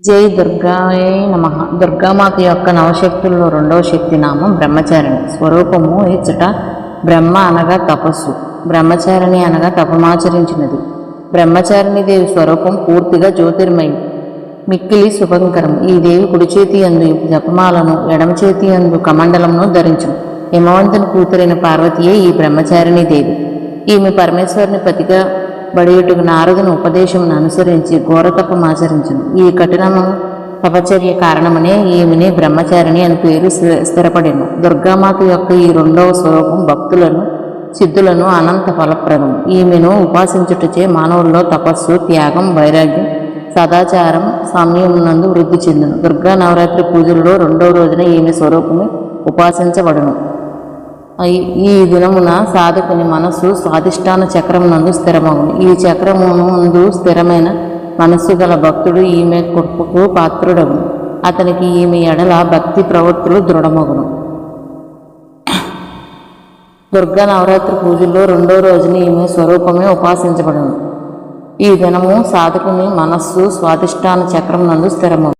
జై దుర్గాయ నమః. దుర్గామాత యొక్క నవశక్తుల్లో రెండవ శక్తి నామం బ్రహ్మచారిణి. స్వరూపము ఇచ్చట బ్రహ్మ అనగా తపస్సు, బ్రహ్మచారిణి అనగా తపమాచరించినది. బ్రహ్మచారిణి దేవి స్వరూపం పూర్తిగా జ్యోతిర్మయం, మిక్కిలి శుభంకరం. ఈ దేవి కుడి చేతి యందు జపమాలను, ఎడమ చేతి యందు కమండలంను ధరించును. హిమవంతుని కూతురైన పార్వతియే ఈ బ్రహ్మచారిణి దేవి. ఈమె పరమేశ్వరుని పతిగా బడియుటకు నారదుని ఉపదేశమును అనుసరించి ఘోరతపమాచరించును. ఈ కఠినము తపచర్య కారణమనే ఈమెని బ్రహ్మచారిణి అని పేరు స్థిరపడిను. దుర్గామాత యొక్క ఈ రెండవ స్వరూపం భక్తులను, సిద్ధులను అనంత ఫలప్రదం. ఈమెను ఉపాసించుటచే మానవుల్లో తపస్సు, త్యాగం, వైరాగ్యం, సదాచారం సమయమునందు వృద్ధి చెందును. దుర్గా నవరాత్రి పూజల్లో రెండవ రోజున ఈమె స్వరూపము ఉపాసించబడును. ఈ దినమున సాధకుని మనస్సు స్వాధిష్టాన చక్రమునందు స్థిరమగును. ఈ చక్రమునందు స్థిరమైన మనస్సు గల భక్తుడు ఈమె కృపకు పాత్రుడగును. అతనికి ఈమె ఎడల భక్తి ప్రవృత్తులు దృఢమగును. దుర్గా నవరాత్రి పూజల్లో రెండో రోజున ఈమె స్వరూపమే ఉపాసించబడును. ఈ దినము సాధకుని మనస్సు స్వాధిష్టాన చక్రమునందు స్థిరమగును.